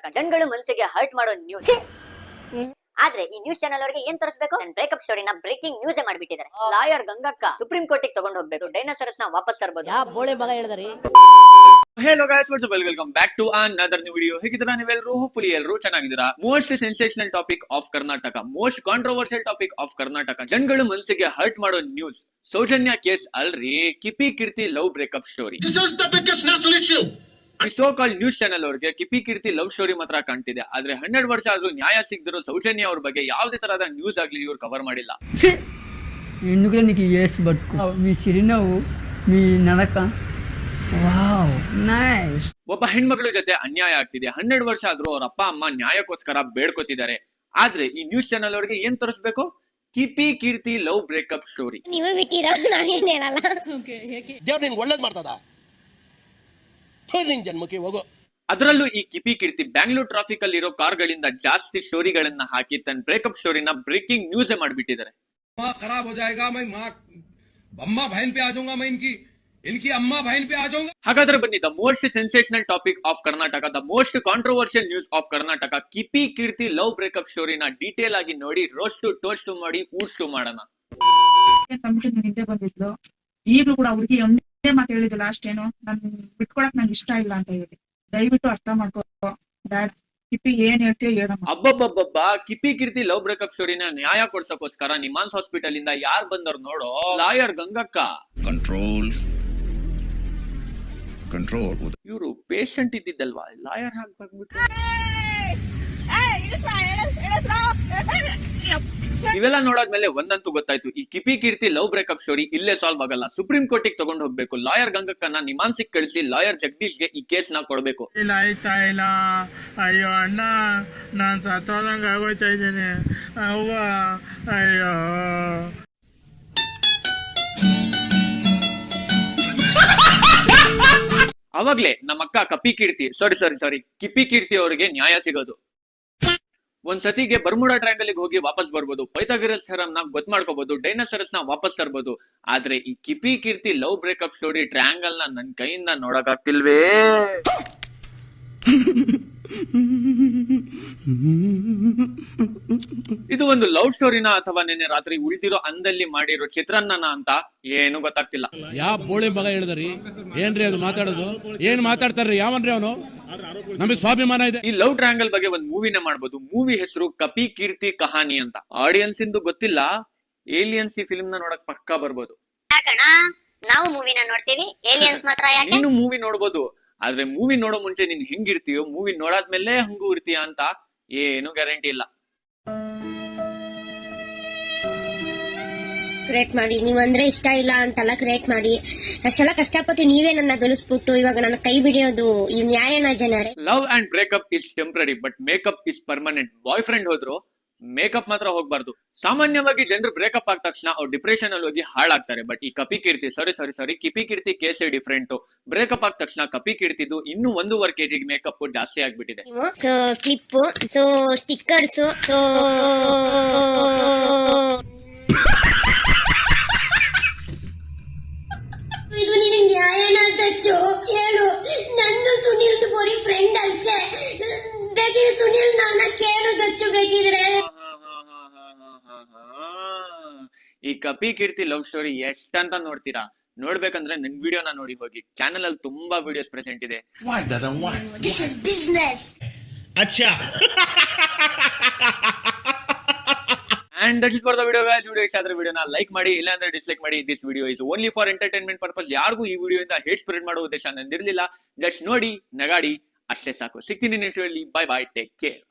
ಕರ್ನಾಟಕ ಜನಗಳು ಮನಸ್ಸಿಗೆ ಹರ್ಟ್ ಮಾಡೋ ನ್ಯೂಸ್. ಆದ್ರೆ ಈ ನ್ಯೂಸ್ ಚಾನೆಲ್ ಅವರಿಗೆ ಏನ್ ತೋರಿಸಬೇಕು? ಬ್ರೇಕಪ್ ಸ್ಟೋರಿನ ಬ್ರೇಕಿಂಗ್ ನ್ಯೂಸ್ ಮಾಡಿಬಿಟ್ಟಿದ್ದಾರೆ. ಲಾಯರ್ ಗಂಗಕ್ಕ ಸುಪ್ರೀಂ ಕೋರ್ಟಿಗೆ ತಗೊಂಡು ಹೋಗ್ಬೇಕು, ಡೈನೋಸಾರಸ್ ನ ವಾಪಸ್ ತರಬಹುದು. ಯಾ ಬೋಳೆ ಮಗ ಹೇಳಿದ್ರಿ. Hello guys, what's up? Welcome back to another new video. ಹೇಗಿದ್ದೀರಾ ನೀವೆಲ್ಲರೂ? ಹೋಪ್ಫುಲಿ ಎಲ್ಲರೂ ಚೆನ್ನಾಗಿದ್ದೀರಾ. Most sensational topic of Karnataka, most controversial topic of Karnataka, ಜನಗಳು ಮನಸ್ಸಿಗೆ ಹರ್ಟ್ ಮಾಡೋ ನ್ಯೂಸ್. ಸೌಜನ್ಯ ಕೇಸ್ ಅಲ್ರಿ, Kipi Keerthi love breakup story. This is the biggest national issue. ಈ so called news channel ಅವ್ರಿಗೆ ಕಿಪಿ ಕೀರ್ತಿ ಲವ್ ಸ್ಟೋರಿ ಮಾತ್ರ ಕಾಣ್ತಿದೆ. ಆದ್ರೆ 12 ವರ್ಷ ಆದ್ರೂ ನ್ಯಾಯ ಸಿಗದಿರೋ ಸೌಜನ್ಯ ಅವ್ರ ಬಗ್ಗೆ ಯಾವುದೇ ತರಹದ ನ್ಯೂಸ್ ಆಗ್ಲಿ ಇವ್ರು ಕವರ್ ಮಾಡಿಲ್ಲ. ఎందుకు నీకు ఏసు బతుకు మీ చిరునవ్వు మీ నడక ವಾವ್ ನೈಸ್. ಒಬ್ಬ ಹೆಣ್ಮಕ್ಳ ಜೊತೆ ಅನ್ಯಾಯ ಆಗ್ತಿದೆ. 12 ವರ್ಷ ಆದ್ರೂ ಅವ್ರ ಅಪ್ಪ ಅಮ್ಮ ನ್ಯಾಯಕ್ಕೋಸ್ಕರ ಬೇಡ್ಕೋತಿದ್ದಾರೆ. ಆದ್ರೆ ಈ ನ್ಯೂಸ್ ಚಾನೆಲ್ ಅವ್ರಿಗೆ ಏನ್ ತೋರಿಸ್ಬೇಕು? ಕಿಪಿ ಕೀರ್ತಿ ಲವ್ ಬ್ರೇಕಪ್ ಸ್ಟೋರಿ. ನೀವು ಬಿಟ್ಟಿರಾ, ನಾನೇನ್ ಹೇಳಲ್ಲ. ದೇವ್ರು ನಿನ್ಗೆ ಒಳ್ಳೇದ್ ಮಾಡ್ತದ, ನಿನ್ ಜನ್ಮಕ್ಕೆ ಹೋಗೋ. ಅದರಲ್ಲೂ ಈ ಕಿಪಿ ಕೀರ್ತಿ ಬ್ಯಾಂಗ್ಳೂರ್ ಟ್ರಾಫಿಕ್ ಅಲ್ಲಿ ಇರೋ ಕಾರ್ಗಳಿಂದ ಜಾಸ್ತಿ ಸ್ಟೋರಿಗಳನ್ನ ಹಾಕಿ ತನ್ನ ಬ್ರೇಕಪ್ ಸ್ಟೋರಿನ ಬ್ರೇಕಿಂಗ್ ನ್ಯೂಸ್ ಮಾಡ್ಬಿಟ್ಟಿದ್ದಾರೆ. खराब हो जाएगा, मैं माँ अम्मा बहन पे आ जाऊंगा, मैं इनकी अम्मा बहन पे आ जाऊंगा. ಹಾಗಾದ್ರೆ ಬನ್ನಿ, the most sensational topic of Karnataka, the most controversial news of Karnataka, Kipi Keerthi love breakup ಸ್ಟೋರಿನ ಡೀಟೇಲ್ ಆಗಿ ನೋಡಿ, ರೋಸ್ಟ್ ಟೋಸ್ಟ್ ಮಾಡಿ ಊಷ್ಟು ಮಾಡೋಣ. ನಿದ್ದೆ ಬಂದಿದ್ಲು. ಈಗಲೂ ಕೂಡ ಹುಡುಗಿ ಒಂದೇ ಮಾತು ಹೇಳಿದ್ಲು, ಲಾಸ್ಟ್ ಏನು, ನನ್ ಬಿಟ್ಕೊಳಕ್ ನಂಗೆ ಇಷ್ಟ ಇಲ್ಲ ಅಂತ ಹೇಳಿ. ದಯವಿಟ್ಟು ಅರ್ಥ ಮಾಡ್ಕೋ ಡ್ಯಾಡ್. ಕಿಪಿ ಏನ್ ಹೇಳ್ತೀಯ ಹೇಳಮ್ಮ. ಅಬ್ಬಬ್ಬಬ್ಬ, ಕಿಪಿ ಕೀರ್ತಿ ಲವ್ ಬ್ರೇಕಪ್ ಸ್ಟೋರಿನ ನ್ಯಾಯ ಕೊಡ್ಸಕ್ಕೋಸ್ಕರ ನಿಮಾನ್ಸ್ ಹಾಸ್ಪಿಟಲ್ ಇಂದ ಯಾರು ಬಂದವ್ರು ನೋಡೋ, ಲಾಯರ್ ಗಂಗಕ್ಕ. ಕಂಟ್ರೋಲ್ ಇವರು ಪೇಷಂಟ್ ಇದ್ದಿದ್ದಲ್ವಾ, ಲಾಯರ್ ಹಾಕಿ ಬಂದ್ಬಿಟ್ಟು. ಇವೆಲ್ಲ ನೋಡಾದ್ಮೇಲೆ ಒಂದಂತೂ ಗೊತ್ತಾಯ್ತು, ಈ ಕಿಪಿ ಕೀರ್ತಿ ಲವ್ ಬ್ರೇಕಪ್ ಸ್ಟೋರಿ ಇಲ್ಲೇ ಸಾಲ್ವ್ ಆಗಲ್ಲ. ಸುಪ್ರೀಂ ಕೋರ್ಟಿಗೆ ತಗೊಂಡು ಹೋಗ್ಬೇಕು. ಲಾಯರ್ ಗಂಗಕ್ಕನ್ನ ನಿಮಾನ್ಸಿಗೆ ಕಳಿಸಿ ಲಾಯರ್ ಜಗದೀಶ್ಗೆ ಈ ಕೇಸ್ ನ ಕೊಡ್ಬೇಕು. ಇಲ್ಲ ಆಯ್ತಾ ಇಲ್ಲ, ಅಯ್ಯೋ ಅಣ್ಣ ನಾನ್ ಸತ್ತೋದಂಗ ಆಗೋಯ್ತಾ ಇದ್ದೇನೆ, ಅವ್ವ ಅಯ್ಯೋ. ಅವಾಗ್ಲೇ ನಮ್ಮ ಅಕ್ಕ ಕಪಿ ಕೀರ್ತಿ ಸಾರಿ ಕಿಪಿ ಕೀರ್ತಿ ಅವರಿಗೆ ನ್ಯಾಯ ಸಿಗೋದು. ಒಂದ್ ಸತಿಗೆ ಬರ್ಮುಡಾ ಟ್ರಯಾಂಗಲ್ ಹೋಗಿ ವಾಪಸ್ ಬರ್ಬೋದು, ಪೈಥಾಗರಸ್ ಥಿಯರಂ ನ ಗೊತ್ತು ಮಾಡ್ಕೋಬಹುದು, ಡೈನೋಸಾರಸ್ ನ ವಾಪಸ್ ತರ್ಬೋದು. ಆದ್ರೆ ಈ ಕಿಪಿ Keerthi love breakup story triangle ನ ನನ್ ಕೈಯಿಂದ ನೋಡಕ್ ಆಗ್ತಿಲ್ವೇ. ಇದು ಒಂದು ಲವ್ ಸ್ಟೋರಿನ ಅಥವಾ ನಿನ್ನೆ ರಾತ್ರಿ ಉಳಿದಿರೋ ಅಂದಲ್ಲಿ ಮಾಡಿರೋ ಚಿತ್ರಾನ್ನ ಅಂತ ಏನು ಗೊತ್ತಾಗ್ತಿಲ್ಲ. ಯಾ ಬೋಳೆ ಮಗ ಹೇಳಿದ್ರಿ, ಏನ್ರಿ ಅದು ಮಾತಾಡೋದು? ಏನ್ ಮಾತಾಡ್ತಾರ್ರಿ, ಯಾವನ್ರಿ ಅವನು? ನಮಗೆ ಸ್ವಾಭಿಮಾನ ಇದೆ. ಈ ಲವ್ ಟ್ರಯಾಂಗಲ್ ಬಗ್ಗೆ ಒಂದು ಮೂವಿನ ಮಾಡ್ಬೋದು. ಮೂವಿ ಹೆಸರು ಕಪಿ ಕೀರ್ತಿ ಕಹಾನಿ ಅಂತ. ಆಡಿಯನ್ಸ್ ಇಂದು ಗೊತ್ತಿಲ್ಲ, ಏಲಿಯನ್ಸ್ ಈ ಫಿಲ್ಮ್ ನ ನೋಡಕ್ ಪಕ್ಕಾ ಬರ್ಬೋದು. ನಾವು ಮೂವಿನ ನೋಡ್ತೀವಿ, ಏಲಿಯನ್ಸ್ ಮಾತ್ರ ಯಾಕೆ? ನೀನು ಮೂವಿ ನೋಡ್ಬೋದು, ಆದ್ರೆ ಮೂವಿ ನೋಡೋ ಮುಂಚೆ ನೀನ್ ಹೆಂಗಿರ್ತೀಯೋ, ಮೂವಿ ನೋಡಾದ್ಮೇಲೆ ಹಂಗೂ ಇರ್ತೀಯ ಅಂತ ಏನು ಗ್ಯಾರಂಟಿ ಇಲ್ಲ. ಕ್ರಿಯೇಟ್ ಮಾಡಿ, ನೀವಂದ್ರೆ ಇಷ್ಟ ಇಲ್ಲ ಅಂತಲ್ಲ ಕ್ರಿಯೇಟ್ ಮಾಡಿ. ಅಷ್ಟೆಲ್ಲ ಕಷ್ಟಪಟ್ಟು ನೀವೇ ನನ್ನ ಬೆಳೆಸ್ಬಿಟ್ಟು ಇವಾಗ ನನ್ನ ಕೈ ಬಿಡಿಯೋದು ಈ ನ್ಯಾಯನ ಜನರೇ? Love and breakup is temporary but makeup is permanent. Boyfriend ಹೋದ್ರು ಮೇಕಪ್ ಮಾತ್ರ ಹೋಗ್ಬಾರ್ದು. ಸಾಮಾನ್ಯವಾಗಿ ಜನರು ಬ್ರೇಕಪ್ ಆದ ತಕ್ಷಣ ಅವ್ರು ಡಿಪ್ರೆಷನ್ ಅಲ್ಲಿ ಹೋಗಿ ಹಾಳಾಗ್ತಾರೆ. ಬಟ್ ಈ ಕಪಿ ಕೀರ್ತಿ ಸಾರಿ ಕಿಪಿ ಕೀರ್ತಿ ಕೇಸ್ ಡಿಫ್ರೆಂಟ್. ಬ್ರೇಕಪ್ ಆದ ತಕ್ಷಣ ಕಪಿ ಕೀರ್ತಿದು ಇನ್ನು 1.5 kg ಮೇಕಪ್ ಜಾಸ್ತಿ ಆಗ್ಬಿಟ್ಟಿದೆ. ಕ್ಲಿಪ್, ಸೊ ಸ್ಟಿಕ್ಕರ್ಸ್, ಸೊ ಇದು ನಿನಗೆ ನ್ಯಾಯನ ಸಚ್ಚು ಹೇಳು? ನಂದು ಸುನಿಲ್ ಬರೀ ಫ್ರೆಂಡ್ ಅಷ್ಟೇ. ಬೇಕಿದ್ರೆ ಸುನಿಲ್ ನನ್ನ ಕೇಳು ದಚ್ಚು ಬೇಕಿದ್ರೆ. ಈ ಕಪಿ ಕೀರ್ತಿ ಲವ್ ಸ್ಟೋರಿ ಎಷ್ಟಂತ ನೋಡ್ತೀರಾ? ನೋಡ್ಬೇಕಂದ್ರೆ ನನ್ ವಿಡಿಯೋನ ನೋಡಿ ಹೋಗಿ. ಚಾನೆಲ್ ಅಲ್ಲಿ ತುಂಬಾ ವಿಡಿಯೋಸ್ ಪ್ರೆಸೆಂಟ್ ಇದೆ. This is business. ಅಚ್ಚಾ. And that is for the video guys. Video ಇಷ್ಟ ಆದ್ರೆ ವಿಡಿಯೋನ ಲೈಕ್ ಮಾಡಿ, ಇಲ್ಲ ಅಂದ್ರೆ ಡಿಸ್ಲೈಕ್ ಮಾಡಿ. This video is only for entertainment purpose. ಯಾರಿಗೂ ಈ ವಿಡಿಯೋ ಇಂದ ಹೇಟ್ ಸ್ಪ್ರೆಡ್ ಮಾಡೋ ಉದ್ದೇಶ ನಂದಿರ್ಲಿಲ್ಲ. ಜಸ್ಟ್ ನೋಡಿ, ನಗಾಡಿ ಅಷ್ಟೇ ಸಾಕು. ಸಿಗ್ತೀನಿ ನೆಕ್ಸ್ಟ್ ವಿಡಿಯೋಲಿ. Bye bye, take care.